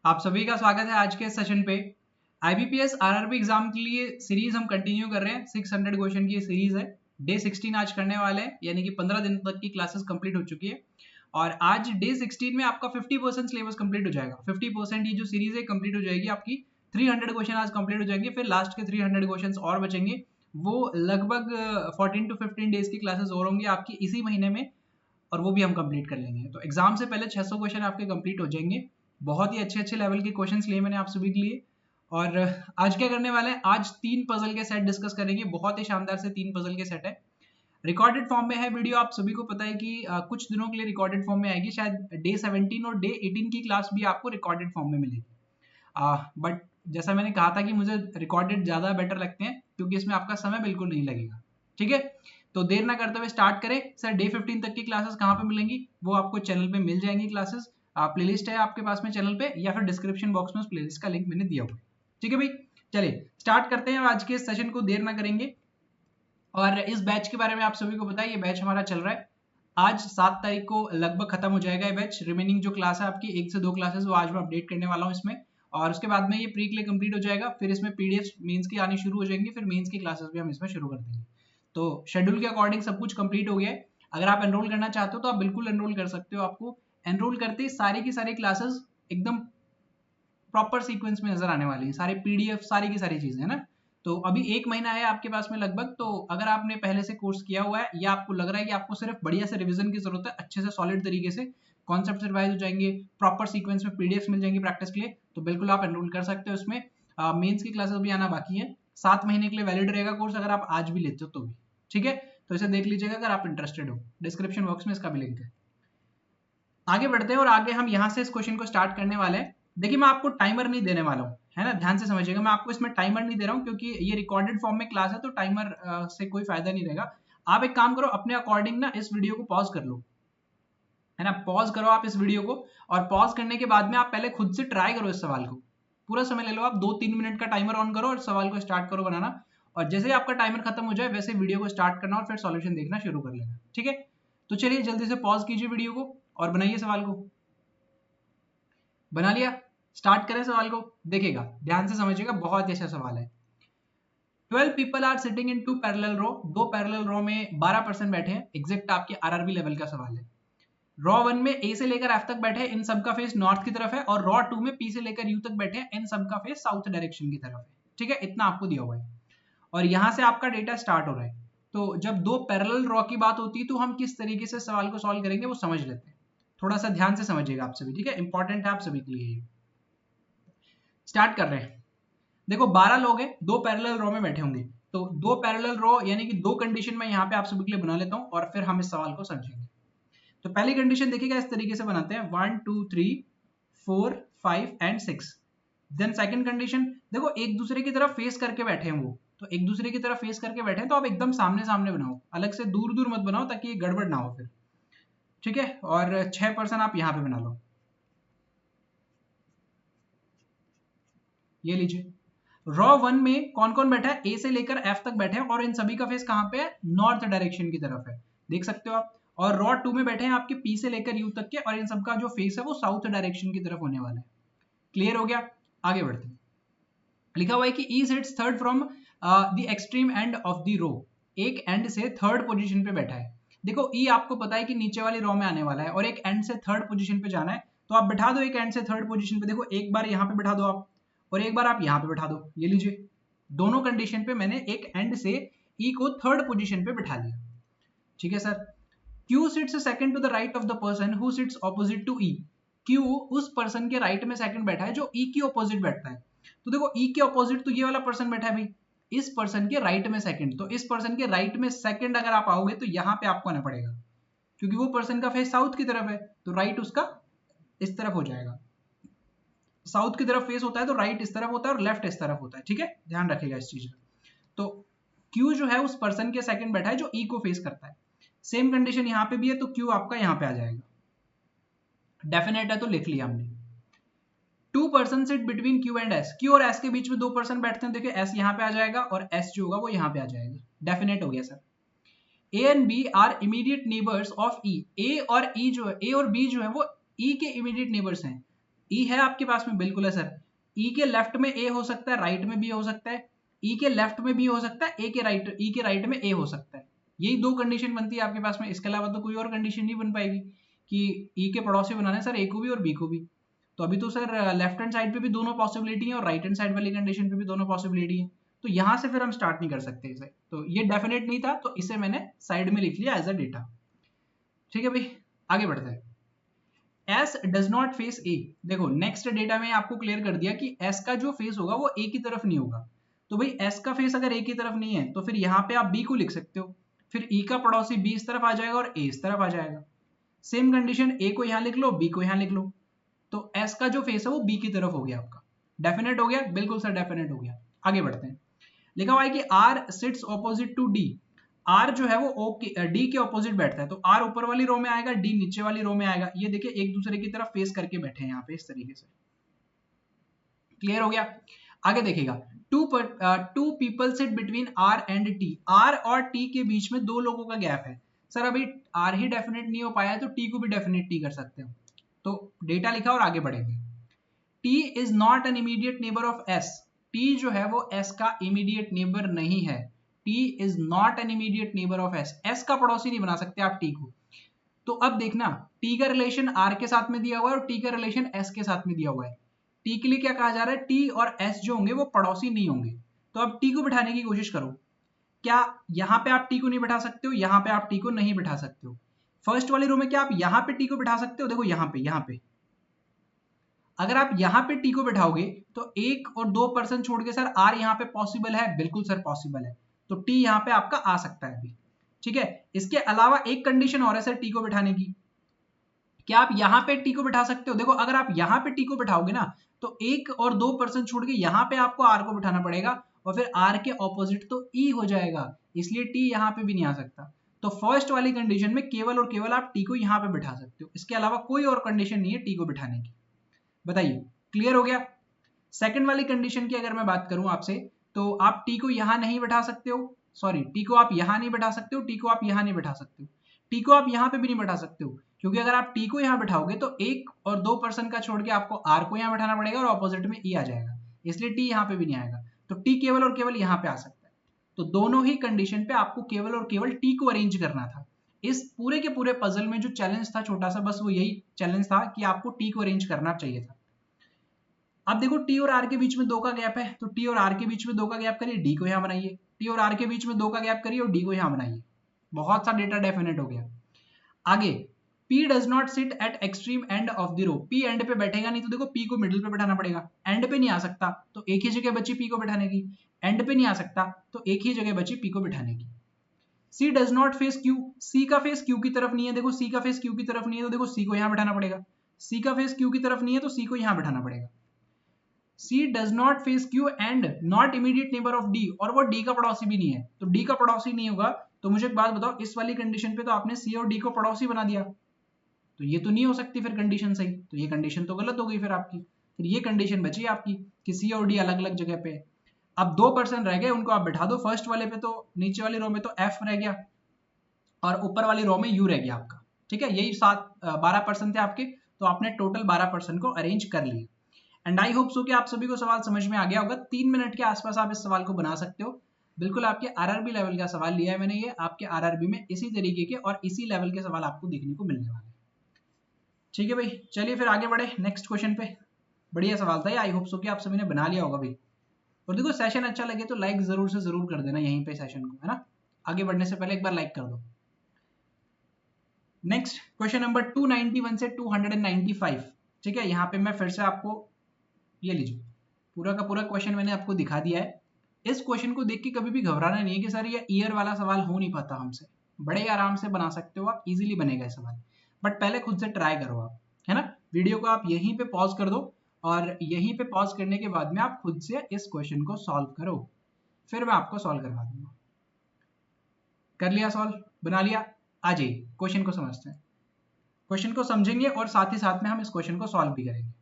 आप सभी का स्वागत है आज के सेशन पे। आईबीपीएस आरआरबी एग्जाम के लिए सीरीज हम कंटिन्यू कर रहे हैं। 600 क्वेश्चन की सीरीज है। डे 16 आज करने वाले हैं, यानी कि 15 दिन तक की क्लासेस कंप्लीट हो चुकी है और आज डे 16 में आपका 50% सिलेबस कंप्लीट हो जाएगा। 50% ये जो सीरीज है कंप्लीट हो जाएगी आपकी। 300 क्वेश्चन आज कंप्लीट हो जाएंगे, फिर लास्ट के 300 क्वेश्चन और बचेंगे। वो लगभग 14 to 15 डेज की क्लासेस और होंगी आपकी इसी महीने में, और वो भी हम कंप्लीट कर लेंगे। तो एग्जाम से पहले 600 क्वेश्चन आपके कंप्लीट हो जाएंगे। बहुत ही अच्छे अच्छे लेवल के क्वेश्चंस लिए मैंने आप सभी के लिए। और आज क्या करने वाले हैं, आज 3 पजल के सेट डिस्कस करेंगे। बहुत ही शानदार से 3 पजल के सेट है। रिकॉर्डेड फॉर्म में है वीडियो। आप सभी को पता है कि कुछ दिनों के लिए रिकॉर्डेड फॉर्म में आएगी। शायद डे 17 और डे 18 की क्लास भी आपको रिकॉर्डेड फॉर्म में मिलेगी। बट जैसा मैंने कहा था कि मुझे रिकॉर्डेड ज़्यादा बेटर लगते हैं, क्योंकि इसमें आपका समय बिल्कुल नहीं लगेगा। ठीक है, तो देर ना करते हुए स्टार्ट करें। सर डे 15 तक की क्लासेस कहाँ पे मिलेंगी? वो आपको चैनल पे मिल जाएंगी क्लासेस। प्लेलिस्ट है आपके पास में चैनल पे, या फिर डिस्क्रिप्शन बॉक्स में उस प्लेलिस्ट का लिंक मैंने दिया हुआ है। ठीक है भाई, चलिए स्टार्ट करते हैं आज के सेशन को, देर ना करेंगे। और इस बैच के बारे में आप सभी को पता है, ये बैच हमारा चल रहा है। आज 7 तारीख को लगभग खत्म हो जाएगा ये बैच। रिमेनिंग जो क्लास है आपकी 1 से 2 क्लासेस, वो आज मैं अपडेट करने वाला हूँ इसमें। और उसके बाद में ये प्री के लिए कंप्लीट हो जाएगा। फिर इसमें पीडीएफ मेंस की आनी शुरू हो जाएंगी, फिर मेंस की क्लासेस भी हम इसमें शुरू कर देंगे। तो शेड्यूल के अकॉर्डिंग सब कुछ कंप्लीट हो गया है। अगर आप एनरोल करना चाहते हो तो आप बिल्कुल एनरोल कर सकते हो। आपको एनरोल करते सारी की सारी क्लासेस एकदम प्रॉपर सीक्वेंस में नजर आने वाली है। सारे पीडीएफ, सारी की सारी चीजें है ना। तो अभी 1 महीना है आपके पास में लगभग। तो अगर आपने पहले से कोर्स किया हुआ है, या आपको लग रहा है कि आपको सिर्फ बढ़िया से रिवीजन की जरूरत है, अच्छे से सॉलिड तरीके से कॉन्सेप्ट रिवाइज हो जाएंगे, प्रॉपर सीक्वेंस में पीडीएफ मिल जाएंगी प्रैक्टिस के लिए, तो बिल्कुल आप एनरोल कर सकते हो उसमें। मेंस की क्लासेस भी आना बाकी है। 7 महीने के लिए वैलिड रहेगा कोर्स, अगर आप आज भी लेते हो तो भी। ठीक है, तो इसे देख लीजिएगा अगर आप इंटरेस्टेड हो। डिस्क्रिप्शन बॉक्स में इसका भी लिंक है। आगे बढ़ते हैं और आगे हम यहाँ से इस क्वेश्चन को स्टार्ट करने वाले हैं। देखिए, मैं आपको टाइमर नहीं देने वाला हूँ, है ना, ध्यान से समझिएगा। मैं आपको इसमें टाइमर नहीं दे रहा हूँ, क्योंकि ये रिकॉर्डेड फॉर्म में क्लास है, तो टाइमर से कोई फायदा नहीं रहेगा। आप एक काम करो, अपने अकॉर्डिंग ना इस वीडियो को पॉज कर लो, है ना। पॉज करो आप इस वीडियो को, और पॉज करने के बाद में आप पहले खुद से ट्राई करो इस सवाल को। पूरा समय ले लो आप, 2-3 मिनट का टाइमर ऑन करो और सवाल को स्टार्ट करो बनाना। और जैसे ही आपका टाइमर खत्म हो जाए, वैसे वीडियो को स्टार्ट करना और फिर सॉल्यूशन देखना शुरू कर लेना। ठीक है, तो चलिए जल्दी से पॉज कीजिए वीडियो को और बनाइए सवाल को। बना लिया? स्टार्ट करें सवाल को। देखिएगा, ध्यान से समझिएगा, बहुत ही अच्छा सवाल है। 12 people are sitting in 2 parallel row. 2 parallel row में 12% बैठे हैं। एग्जैक्ट आपके आरआरबी लेवल का सवाल है। रॉ 1 में ए से लेकर एफ तक बैठे हैं, इन सबका फेस नॉर्थ की तरफ है। और रॉ 2 में पी से लेकर यू तक बैठे हैं, इन सबका फेस साउथ डायरेक्शन की तरफ है। ठीक है, इतना आपको दिया हुआ है और यहां से आपका डेटा स्टार्ट हो रहा है। तो जब 2 पैरेलल रॉ की बात होती है, तो हम किस तरीके से सवाल को सॉल्व करेंगे वो समझ लेते हैं। थोड़ा सा ध्यान से समझिएगा आप सभी, ठीक है, इंपॉर्टेंट है आप सभी के लिए। स्टार्ट कर रहे हैं। देखो 12 लोग हैं, 2 पैरेलल रो में बैठे होंगे। तो 2 पैरेलल रो यानी कि 2 कंडीशन मैं यहाँ पे आप सभी के लिए बना लेता हूँ, और फिर हम इस सवाल को समझेंगे। तो पहली कंडीशन देखिएगा, इस तरीके से बनाते हैं 1 2 3 4 5 एंड 6। देन सेकंड कंडीशन, देखो एक दूसरे की तरफ फेस करके बैठे हैं वो, तो एक दूसरे की तरफ फेस करके बैठे हैं, तो आप एकदम सामने सामने बनाओ, अलग से दूर दूर मत बनाओ, ताकि ये गड़बड़ ना हो फिर। ठीक है, और 6% आप यहाँ पे बना लो। ये लीजिए, रॉ 1 में कौन कौन बैठा है? ए से लेकर एफ तक बैठे हैं, और इन सभी का फेस कहाँ पे है? नॉर्थ डायरेक्शन की तरफ है, देख सकते हो आप। और रॉ 2 में बैठे हैं आपके पी से लेकर यू तक के, और इन सबका जो फेस है वो साउथ डायरेक्शन की तरफ होने वाला है। क्लियर हो गया? आगे बढ़ते हैं। लिखा हुआ है कि E sits third from the extreme end of the row. एक एंड से थर्ड पोजीशन पे बैठा है। देखो ई आपको पता है कि नीचे वाली रो में आने वाला है, और एक एंड से थर्ड पोजीशन पे जाना है, तो आप बैठा दो एक एंड से थर्ड पोजीशन पे। देखो एक बार यहाँ पे बैठा दो आप, और एक बार आप यहाँ पे बैठा दो। ये लीजिए, दोनों कंडीशन पे मैंने एक एंड से ई को थर्ड पोजीशन पे बैठा लिया। ठीक है sir. Q sits second to the right of the person who sits opposite to E। Q उस पर्सन के राइट में सेकंड बैठा है जो E के ऑपोजिट बैठता है। तो देखो E के ऑपोजिट तो ये वाला पर्सन बैठा है भाई, इस पर्सन के राइट में सेकंड, तो इस पर्सन के राइट में सेकंड अगर आप आओगे तो यहाँ पे आपको आना पड़ेगा, क्योंकि वो पर्सन का फेस साउथ की तरफ है, तो राइट उसका इस तरफ हो जाएगा। साउथ की तरफ फेस होता है तो राइट इस तरफ होता है और लेफ्ट इस तरफ होता है। ठीक है, ध्यान रखिएगा इस चीज का। तो Q जो है उस पर्सन के सेकंड बैठा है जो E को फेस करता है। सेम कंडीशन यहाँ पे भी है, तो Q आपका यहाँ पे आ जाएगा। डेफिनेट है तो लिख लिया हमने। 2 person sit between Q and S। Q और S के बीच में 2 पर्सन बैठते हैं, देखिए S यहाँ पे आ जाएगा और S जो होगा वो यहाँ पे आ जाएगा। डेफिनेट हो गया sir. A and B are immediate neighbours of E। A और E जो है, A और B जो है वो E के इमीडिएट नेबर्स हैं। ई है आपके पास में, बिल्कुल है सर। ई के लेफ्ट में ए हो सकता है, राइट में बी हो सकता है, ई के लेफ्ट में बी हो सकता है, ए के राइट, ई के राइट में ए हो सकता है। यही दो कंडीशन बनती है आपके पास में, इसके अलावा तो कोई और कंडीशन नहीं बन पाएगी कि ई के पड़ोसी बनाना है सर ए को भी और बी को भी। तो अभी तो सर लेफ्ट हैंड साइड पे भी दोनों पॉसिबिलिटी है और राइट हैंड साइड वाली कंडीशन पे भी दोनों पॉसिबिलिटी है, तो यहां से फिर हम स्टार्ट नहीं कर सकते इसे, तो ये डेफिनेट नहीं था, तो इसे मैंने साइड में लिख लिया एज अ डेटा। ठीक है भाई, आगे बढ़ते हैं। S does not face A। देखो नेक्स्ट डेटा में आपको क्लियर कर दिया कि S का जो फेस होगा वो A की तरफ नहीं होगा, तो भाई S का फेस अगर A की तरफ नहीं है तो फिर यहाँ पे आप B को लिख सकते हो, फिर E का पड़ोसी B इस तरफ आ जाएगा और A इस तरफ आ जाएगा। सेम कंडीशन, A को यहाँ लिख लो, B को यहाँ लिख लो, तो S का जो फेस है वो B की तरफ हो गया आपका। डेफिनेट हो गया, बिल्कुल सर डेफिनेट हो गया। आगे बढ़ते हैं। लिखा हुआ है कि R sits opposite to D। R जो है वो ओ के डी के ऑपोजिट बैठता है, तो आर ऊपर वाली रो में आएगा, डी नीचे वाली रो में आएगा। ये देखिए एक दूसरे की तरफ फेस करके बैठे हैं यहाँ पे इस तरीके से। क्लियर हो गया? आगे देखिएगा, two people sit between R and T. R और टी के बीच में दो लोगों का गैप है। सर अभी आर ही डेफिनेट नहीं हो पाया है तो टी को भी डेफिनेट नहीं कर सकते हो, तो डेटा लिखा और आगे बढ़ेंगे। T is not an immediate neighbour of S. T जो है वो एस का इमीडिएट नेबर नहीं है। T is not an immediate neighbor of S। S का पड़ोसी नहीं बना सकते आप T को। तो अब देखना, T का रिलेशन R के साथ में दिया हुआ है और T का रिलेशन S के साथ में दिया हुआ है। T के लिए क्या कहा जा रहा है, T और S जो होंगे वो पड़ोसी नहीं होंगे। तो अब T को बिठाने की कोशिश करो। क्या यहाँ पे आप T को नहीं बिठा सकते हो, यहाँ पे आप T को नहीं बिठा सकते हो। फर्स्ट वाली रो में क्या आप यहाँ पे T को बिठा सकते हो, देखो यहाँ पे अगर आप यहाँ पे T को बिठाओगे तो एक और दो पर्सन छोड़ के सर R यहाँ पे पॉसिबल है, बिल्कुल सर पॉसिबल है, तो T यहाँ पे आपका आ सकता है अभी। ठीक है, इसके अलावा एक कंडीशन और है सर T को बिठाने की, क्या आप यहाँ पे T को बिठा सकते हो। देखो अगर आप यहाँ पे T को बिठाओगे ना तो एक और दो पर्सन छोड़ के यहाँ पे आपको R को बिठाना पड़ेगा और फिर R के ऑपोजिट तो E हो जाएगा, इसलिए T यहाँ पे भी नहीं आ सकता। तो फर्स्ट वाली कंडीशन में केवल और केवल आप T को यहाँ पे बिठा सकते हो, इसके अलावा कोई और कंडीशन नहीं है T को बिठाने की। बताइए क्लियर हो गया? सेकंड वाली कंडीशन की अगर मैं बात करूं आपसे, तो आप टी को यहां नहीं बैठा सकते हो, सॉरी टी को आप यहां नहीं बैठा सकते हो, टी को आप यहां नहीं बैठा सकते हो, टी को आप यहां पे भी नहीं बैठा सकते हो, क्योंकि अगर आप टी को यहां बैठाओगे तो एक और दो पर्सन का छोड़ के आपको आर को यहां बैठाना पड़ेगा और ऑपोजिट में ई आ जाएगा, इसलिए टी यहां पे भी नहीं आएगा, तो टी केवल और केवल यहां पे आ सकता है। तो दोनों ही कंडीशन पे आपको केवल और केवल टी को अरेंज करना था। इस पूरे के पूरे पजल में जो चैलेंज था छोटा सा, बस वो यही चैलेंज था कि आपको टी को अरेंज करना चाहिए था। अब देखो टी और आर के बीच में दो का गैप है, तो टी और आर के बीच में दो का गैप करिए, डी को यहां बनाइए, टी और आर के बीच में दो का गैप करिए और डी को यहां बनाइए। बहुत सा डेटा डेफिनेट हो गया। आगे, P does not sit at extreme end of the row. P end पे बैठेगा नहीं, तो देखो P को मिडिल पे बैठाना पड़ेगा, एंड पे नहीं आ सकता तो एक ही जगह बची P को बैठाने की, एंड पे नहीं आ सकता तो एक ही जगह बची P को बैठाने की। C does not face Q। C का फेस Q की तरफ नहीं है, देखो C का फेस Q की तरफ नहीं है, तो देखो C को यहां बैठाना पड़ेगा। C का फेस Q की तरफ नहीं है तो C को यहां बैठाना पड़ेगा। C does not face Q and not immediate neighbor of D, और वो D का पड़ोसी भी नहीं है, तो D का पड़ोसी नहीं होगा। तो मुझे एक बात बताओ, इस वाली कंडीशन पे तो आपने C और D को पड़ोसी बना दिया, तो ये तो नहीं हो सकती फिर कंडीशन सही, तो ये कंडीशन तो गलत हो गई फिर आपकी। फिर ये कंडीशन बची आपकी कि C और D अलग अलग जगह पे। अब दो पर्सन रह गए, उनको आप बिठा दो, फर्स्ट वाले पे तो नीचे वाली रो में तो F रह गया और ऊपर वाली रो में U रह गया आपका। ठीक है, यही 12 पर्सन थे आपके, तो आपने टोटल 12 पर्सन को अरेंज कर लिया। एंड आई होप सो कि आप सभी को सवाल समझ में आ गया होगा। 3 मिनट के आसपास आप इस सवाल को बना सकते हो। बिल्कुल आपके आरआरबी लेवल का सवाल लिया है मैंने, ये आपके आरआरबी में इसी तरीके के और इसी लेवल के सवाल आपको देखने को मिलने वाले हैं। ठीक है भाई, चलिए फिर आगे बढ़े नेक्स्ट क्वेश्चन पे। बढ़िया सवाल था ये, आई होप सो कि आप सभी ने बना लिया होगा भाई। और देखो सेशन अच्छा लगे तो लाइक जरूर से जरूर कर देना यहीं पे सेशन को, है ना। आगे बढ़ने से पहले एक बार लाइक कर दो। नेक्स्ट क्वेश्चन नंबर 291 से 295। ठीक है, यहाँ पे मैं फिर से आपको ये लीजिए पूरा का पूरा क्वेश्चन मैंने आपको दिखा दिया है। इस क्वेश्चन को देख के कभी भी घबराना नहीं है कि सर ये ईयर वाला सवाल हो नहीं पाता हमसे। बड़े आराम से बना सकते हो आप, इजीली बनेगा ये सवाल, बट पहले खुद से ट्राई करो आप, है ना। वीडियो को आप यहीं पे पॉज कर दो और यहीं पे पॉज करने के बाद में आप खुद से इस क्वेश्चन को सॉल्व करो, फिर मैं आपको सॉल्व करवा दूंगा। कर लिया सॉल्व, बना लिया, आ जाइए क्वेश्चन को समझते हैं। क्वेश्चन को समझेंगे और साथ ही साथ में हम इस क्वेश्चन को सॉल्व भी करेंगे।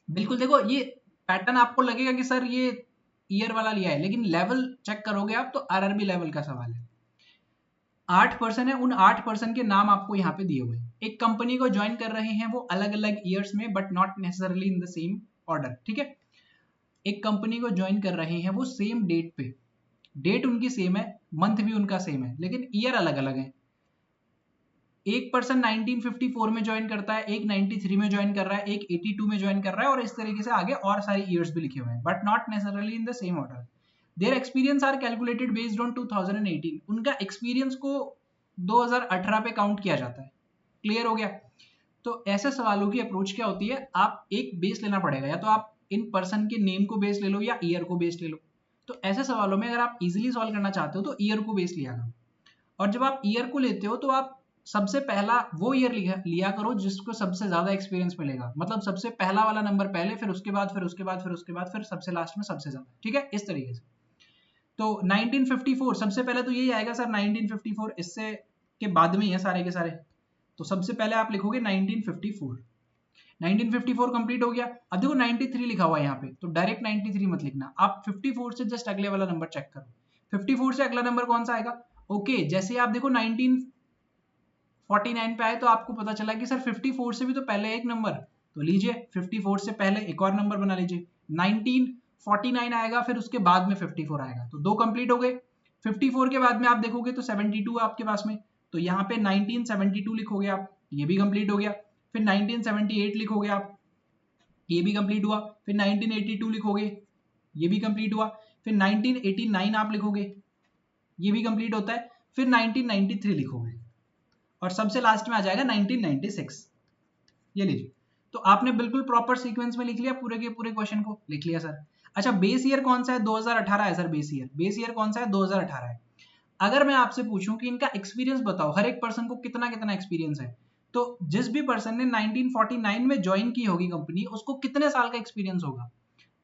बिल्कुल देखो ये पैटर्न आपको लगेगा कि सर ये ईयर वाला लिया है, लेकिन लेवल चेक करोगे आप तो आरआरबी लेवल का सवाल है। 8% है, उन 8% के नाम आपको यहाँ पे दिए हुए हैं। एक कंपनी को ज्वाइन कर रहे हैं वो अलग अलग ईयर्स में, but not necessarily in the same order, ठीक है। एक कंपनी को ज्वाइन कर रहे हैं वो सेम डेट पे, डेट उनकी सेम है, मंथ भी उनका सेम है, लेकिन ईयर अलग अलग है। एक पर्सन 1954 में ज्वाइन करता है, एक 93 में ज्वाइन कर रहा है, एक 82 में ज्वाइन कर रहा है, और इस तरीके से आगे और सारे ईयर्स भी लिखे हुए हैं, but not necessarily in the same order. Their experience are calculated based on 2018, उनका एक्सपीरियंस को 2018 पे काउंट किया जाता है। क्लियर हो गया। तो ऐसे सवालों की अप्रोच क्या होती है, आप एक बेस लेना पड़ेगा, या तो आप इन पर्सन के नेम को बेस ले लो या ईयर को बेस ले लो। तो ऐसे सवालों में अगर आप इजीली सॉल्व करना चाहते हो तो ईयर को बेस लिया करो, और जब आप ईयर को लेते हो तो आप सबसे पहला वो ईयर लिया करो जिसको सबसे ज्यादा एक्सपीरियंस मिलेगा, मतलब सबसे पहला वाला नंबर पहले, फिर उसके बाद, फिर उसके बाद, फिर उसके बाद, फिर सबसे लास्ट में सबसे ज्यादा, ठीक है, इस तरीके से। तो 1954 सबसे पहले तो यही आएगा सर, 1954 इससे के बाद में ही है सारे के सारे, तो सबसे पहले आप लिखोगे 1954। 1954 कंप्लीट हो गया। अब देखो 93 लिखा हुआ है यहाँ पे, तो डायरेक्ट 93 मत लिखना, आप 54 से जस्ट अगले वाला नंबर चेक करो। 54 से अगला नंबर कौन सा आएगा? ओके, जैसे आप देखो 1949 पे आए तो आपको पता चला कि सर 54 से भी तो पहले एक नंबर, तो लीजिए 54 से पहले एक और नंबर बना लीजिए, 1949 आएगा, फिर उसके बाद में 54 आएगा, तो दो कंप्लीट हो गए। 54 के बाद में आप देखोगे तो 72 है आपके पास में, तो यहाँ पे 1972 लिखोगे आप, ये भी कंप्लीट हो गया। फिर 1978 लिखोगे आप, ये भी कंप्लीट हुआ। फिर 1982 लिखोगे, ये भी कंप्लीट हुआ। फिर 1989 आप लिखोगे, ये भी कंप्लीट होता है। फिर 1993 लिखोगे, और सबसे लास्ट में आ जाएगा 1996। ये लीजिए, तो आपने बिल्कुल प्रॉपर सीक्वेंस में लिख लिया, पूरे के पूरे क्वेश्चन को लिख लिया सर। अच्छा, बेस ईयर कौन सा है? 2018 है सर, बेस ईयर कौन सा है? 2018 है। अगर मैं आपसे पूछूं कि इनका एक्सपीरियंस बताओ, हर एक पर्सन को कितना कितना एक्सपीरियंस है, तो जिस भी पर्सन ने 1949 में ज्वाइन की होगी कंपनी, उसको कितने साल का एक्सपीरियंस होगा?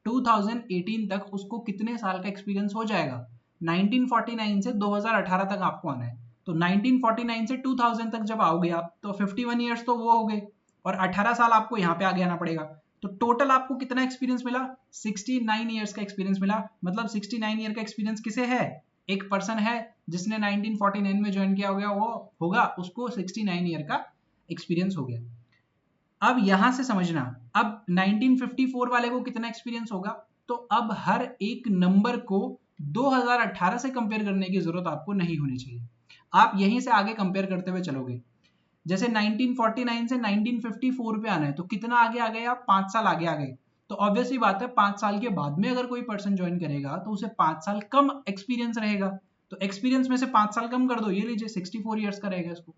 2018 तक उसको कितने साल का एक्सपीरियंस हो जाएगा? 1949 से 2018 तक आपको आना है, तो 1949 से 2000 तक जब आओगे आप, तो 51 ईयर्स तो वो हो गए, और 18 साल आपको यहाँ पे आगे आना पड़ेगा। तो टोटल आपको कितना एक्सपीरियंस मिला? 69 ईयर्स का एक्सपीरियंस मिला। मतलब 69 ईयर का एक्सपीरियंस किसे है? एक पर्सन है जिसने 1949 में ज्वाइन किया हो गया, वो होगा, उसको 69 ईयर का एक्सपीरियंस हो गया। अब यहां से समझना, अब 1954 वाले को कितना एक्सपीरियंस होगा, तो अब हर एक नंबर को 2018 से कंपेयर करने की जरूरत आपको नहीं होनी चाहिए, आप यहीं से आगे कंपेयर करते हुए चलोगे। जैसे 1949 से 1954 पे आना है, तो कितना आगे आ गए आप? 5 साल आगे आ गए। तो ऑब्वियसली बात है, 5 साल के बाद में अगर कोई पर्सन ज्वाइन करेगा तो उसे 5 साल कम एक्सपीरियंस रहेगा, तो एक्सपीरियंस में से 5 साल कम कर दो, ये लीजिए 64 ईयर्स का रहेगा इसको।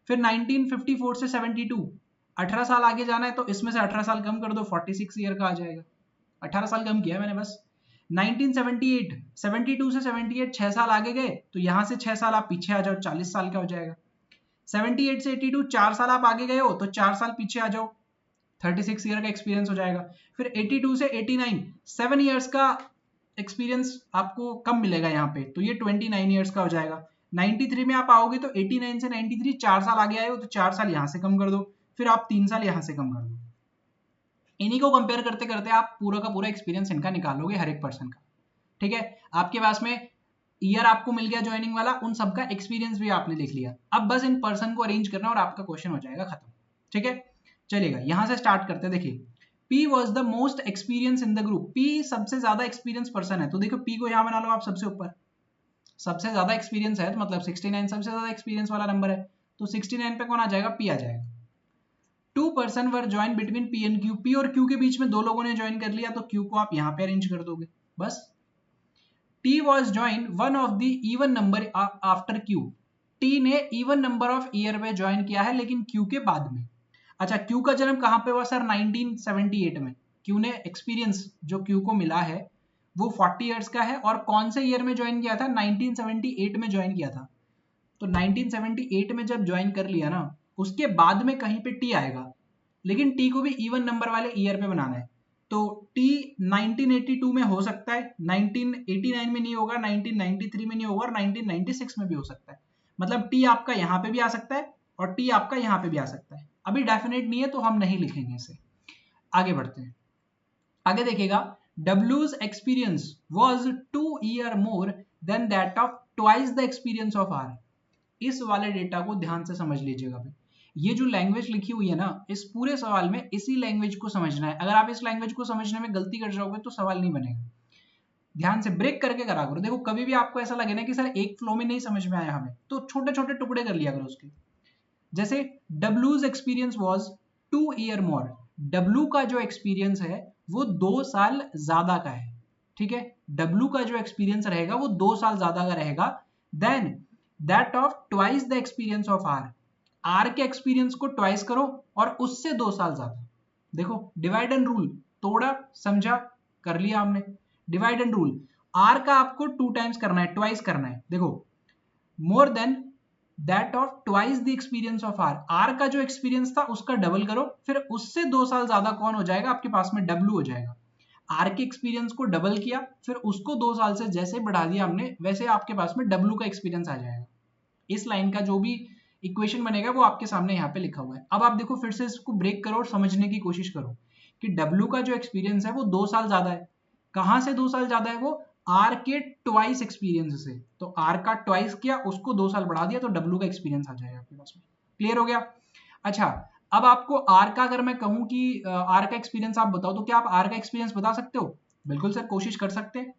फिर 1954 से 72, 18 साल आगे जाना है, तो इसमें से 18 साल कम कर दो, 46 ईयर का आ जाएगा। 18 साल कम किया मैंने बस। 1978, 72 से 78 6 साल आगे गए, तो यहां से 6 साल आप पीछे आ जाओ, 40 साल का हो जाएगा। 78 से 82 4 साल आप आगे गए हो, तो 4 साल पीछे आ जाओ, 36 ईयर का एक्सपीरियंस हो जाएगा। फिर 82 से 89 7 ईयर्स का एक्सपीरियंस आपको कम मिलेगा यहाँ पे, तो ये 29 ईयर्स का हो जाएगा। 93 में आप आओगे तो 89 से 93 4 साल आगे आए हो, तो 4 साल यहाँ से कम कर दो, फिर आप 3 साल यहाँ से कम कर दो। इन्हीं को कंपेयर करते करते आप पूरा का पूरा एक्सपीरियंस इनका निकालोगे, हर एक पर्सन का, ठीक है। आपके पास में ईयर आपको मिल गया ज्वाइनिंग वाला, उन सबका एक्सपीरियंस भी आपने लिख लिया। अब बस इन पर्सन को अरेंज करना और आपका क्वेश्चन हो जाएगा खत्म, ठीक है। चलेगा, यहां से स्टार्ट करते हैं। देखिए, P was the most experience in the group, P सबसे ज्यादा एक्सपीरियंस पर्सन है, तो देखो P को यहां बना लो आप सबसे ऊपर, सबसे ज्यादा एक्सपीरियंस है, तो मतलब 69 सबसे ज्यादा एक्सपीरियंस वाला नंबर है, तो 69 पे कौन आ जाएगा? P आ जाएगा। 2 person were join between P and Q, P और Q के बीच में दो लोगों ने ज्वाइन कर लिया, तो Q को आप यहाँ पे अरेंज कर दोगे बस। T was joined one of the even number after Q, T ने even number of year में ज्वाइन किया है, लेकिन Q के बाद में। अच्छा, Q का जन्म कहां पे हुआ सर? 1978 में। Q ने एक्सपीरियंस जो Q को मिला है वो 40 इयर्स का है, और कौन से ईयर में ज्वाइन किया था? 1978 में ज्वाइन किया था। तो 1978 में जब ज्वाइन कर लिया ना, उसके बाद में कहीं पे T आएगा, लेकिन T को भी इवन नंबर वाले ईयर पे बनाना है, तो T 1982 में हो सकता है, 1989 में नहीं होगा, 1993 में नहीं होगा, और 1996 में भी हो सकता है। मतलब T आपका यहाँ पे भी आ सकता है और T आपका यहाँ पे भी आ सकता है। अभी डेफिनेट नहीं है तो हम नहीं लिखेंगे इसे। आगे बढ़ते हैं, आगे देखिएगा, W's experience was 2 year more than that of twice the experience of R. इस वाले डेटा को ध्यान से समझ लीजिएगा भाई। ये जो लैंग्वेज लिखी हुई है ना, इस पूरे सवाल में इसी लैंग्वेज को समझना है। अगर आप इस लैंग्वेज को समझने में गलती कर जाओगे तो सवाल नहीं बनेगा। ध्यान से ब्रेक करके करा करो। देखो कभी भी आपको ऐसा लगे ना कि सर एक फ्लो में नहीं समझ में आया हमें, तो छोटे छोटे टुकड़े कर लिया करो उसके। जैसे W's experience was 2 year more. W का जो एक्सपीरियंस है वो 2 साल ज्यादा का है, ठीक है। W का जो एक्सपीरियंस रहेगा वो 2 साल ज्यादा का रहेगा then that of twice the experience of R। R के एक्सपीरियंस को ट्वाइस करो और उससे 2 साल ज्यादा। देखो डिवाइड एंड रूल, तोड़ा समझा कर लिया हमने। डिवाइड एंड रूल, R का आपको 2 टाइम्स करना है, ट्वाइस करना है। देखो more than that of twice the experience of R। R का जो एक्सपीरियंस था उसका डबल करो, फिर उससे 2 साल ज्यादा कौन हो जाएगा आपके पास में, W हो जाएगा। R के एक्सपीरियंस को डबल किया, फिर उसको 2 साल से जैसे बढ़ा दिया हमने, वैसे आपके पास में W का एक्सपीरियंस आ जाएगा। इस लाइन का जो भी इक्वेशन बनेगा वो आपके सामने यहाँ पे लिखा हुआ है। अब आप देखो फिर से इसको ब्रेक करो और समझने की कोशिश करो कि W का जो एक्सपीरियंस है वो 2 साल ज्यादा है। कहां से 2 साल ज्यादा है वो, R के ट्वाइस एक्सपीरियंस से। तो R का ट्वाइस किया, उसको 2 साल बढ़ा दिया, तो W का एक्सपीरियंस आ जाएगा आपके पास में। क्लियर हो गया। अच्छा अब आपको R का अगर मैं कहूं कि R का एक्सपीरियंस आप बताओ, तो क्या आप R का एक्सपीरियंस बता सकते हो? बिल्कुल सर, कोशिश कर सकते हैं।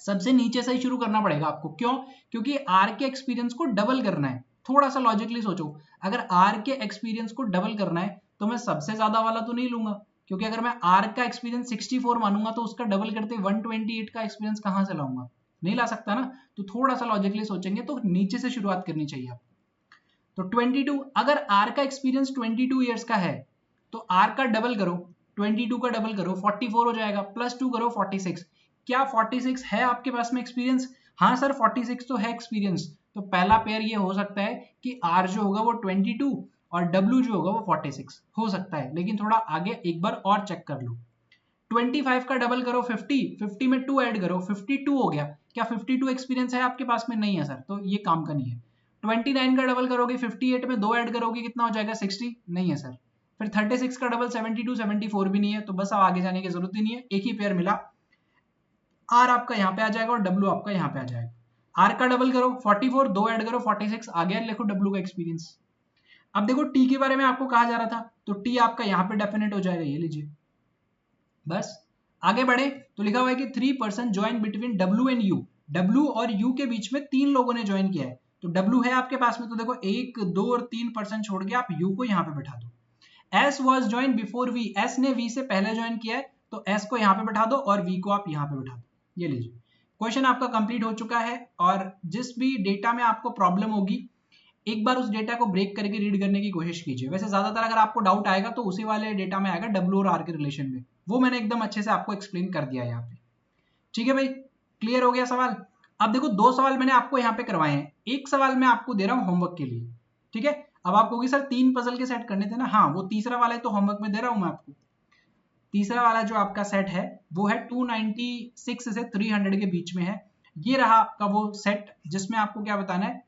सबसे नीचे से ही शुरू करना पड़ेगा आपको। क्यों? क्योंकि R के एक्सपीरियंस को डबल करना है। थोड़ा सा लॉजिकली सोचो, अगर R के एक्सपीरियंस को डबल करना है तो मैं सबसे ज्यादा वाला तो नहीं लूंगा, क्योंकि अगर मैं R का एक्सपीरियंस 64 मानूंगा तो उसका डबल करते 128 का एक्सपीरियंस कहां से लाऊंगा, नहीं ला सकता ना। तो थोड़ा सा लॉजिकली सोचेंगे तो नीचे से शुरुआत करनी चाहिए आपको। तो 22, अगर R का एक्सपीरियंस 22 ईयर्स का है तो R का डबल करो, 22 का डबल करो 44 हो जाएगा, प्लस 2 करो 46। क्या 46 है आपके पास में एक्सपीरियंस? हाँ सर 46 तो है एक्सपीरियंस। तो पहला पेयर ये हो सकता है कि R जो होगा वो 22 और W जो होगा वो 46 हो सकता है, लेकिन थोड़ा आगे एक बार और चेक कर लो। 25 का डबल करो 50, 50 में 2 ऐड करो 52 हो गया। क्या 52 एक्सपीरियंस है आपके पास में? नहीं है सर, तो ये काम का नहीं है। 29 का डबल करोगे 58 में 2 ऐड करोगे कितना हो जाएगा? 60, नहीं है सर। फिर 36 का डबल 72, 74 भी नहीं है। तो बस अब आगे जाने की जरूरत ही नहीं है, एक ही पेयर मिला, R आपका यहाँ पे आ जाएगा और W आपका यहाँ पे आ जाएगा। R का डबल करो 44, 2 ऐड करो 46 आ गया, लिखो W का एक्सपीरियंस। अब देखो T के बारे में आपको कहा जा रहा था, तो T आपका यहाँ पे डेफिनेट हो जाएगा, ये लीजिए। बस आगे बढ़े तो लिखा हुआ है कि 3 person join between W and U। W और U के बीच में 3 लोगों ने ज्वाइन किया है। तो W है आपके पास में, तो देखो 1, 2 और 3 पर्सन छोड़ के आप U को यहाँ पे बैठा दो। S was joined before V, S ने V से पहले ज्वाइन किया है, तो S को यहाँ पे बैठा दो और V को आप यहाँ पे बैठा दो। ये लीजिए, क्वेश्चन आपका कंप्लीट हो चुका है। और जिस भी डेटा में आपको प्रॉब्लम होगी एक बार उस डेटा को ब्रेक करके रीड करने की कोशिश कीजिए। वैसे ज्यादातर अगर आपको डाउट आएगा तो उसी वाले डेटा में आएगा, W और R के रिलेशन में। वो मैंने एकदम अच्छे से आपको एक्सप्लेन कर दिया है यहाँ पे। ठीक है भाई, क्लियर हो गया सवाल। अब देखो 2 सवाल मैंने आपको यहाँ पे करवाए हैं, एक सवाल मैं आपको दे रहा हूँ होमवर्क के लिए। ठीक है, अब आप कहोगे सर 3 पजल के सेट करने थे ना। हाँ, वो तीसरा वाला है तो होमवर्क में दे रहा हूँ मैं आपको। तीसरा वाला जो आपका सेट है वो है 296 से 300 के बीच में है। ये रहा आपका वो सेट जिसमें आपको क्या बताना है,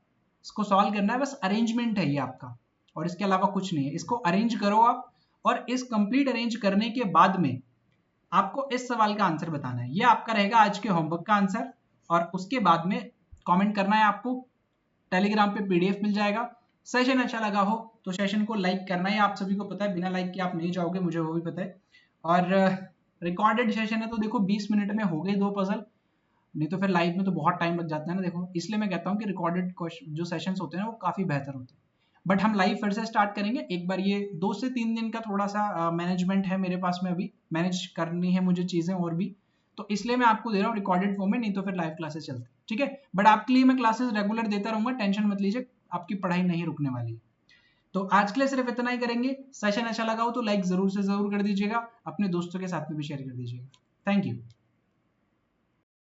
इसको सॉल्व करना है। बस अरेंजमेंट है ये आपका, और इसके अलावा कुछ नहीं है। इसको अरेंज करो आप, और इस कंप्लीट अरेंज करने के बाद में आपको इस सवाल का आंसर बताना है। ये आपका रहेगा आज के होमवर्क का आंसर। और उसके बाद में कमेंट करना है आपको, टेलीग्राम पे पीडीएफ मिल जाएगा। सेशन अच्छा लगा हो तो सेशन को लाइक करना है, आप सभी को पता है, बिना लाइक के आप नहीं जाओगे, मुझे वो भी पता है। और रिकॉर्डेड सेशन है तो देखो 20 मिनट में हो गए 2 पजल, नहीं तो फिर लाइव में तो बहुत टाइम लग जाता है ना। देखो इसलिए मैं कहता हूँ कि रिकॉर्डेड जो सेशंस होते हैं वो काफ़ी बेहतर होते हैं। बट हम लाइव फिर से स्टार्ट करेंगे एक बार। ये 2 से 3 दिन का थोड़ा सा मैनेजमेंट है मेरे पास में, अभी मैनेज करनी है मुझे चीज़ें और भी, तो इसलिए मैं आपको दे रहा हूँ रिकॉर्डेड फॉर्म में, नहीं तो फिर लाइव क्लासेस चलती। ठीक है, बट आपके लिए मैं क्लासेस रेगुलर देता रहूंगा, टेंशन मत लीजिए, आपकी पढ़ाई नहीं रुकने वाली है। तो आज के लिए सिर्फ इतना ही करेंगे। सेशन अच्छा लगा हो तो लाइक जरूर से जरूर कर दीजिएगा, अपने दोस्तों के साथ में भी शेयर कर दीजिएगा। Thank you.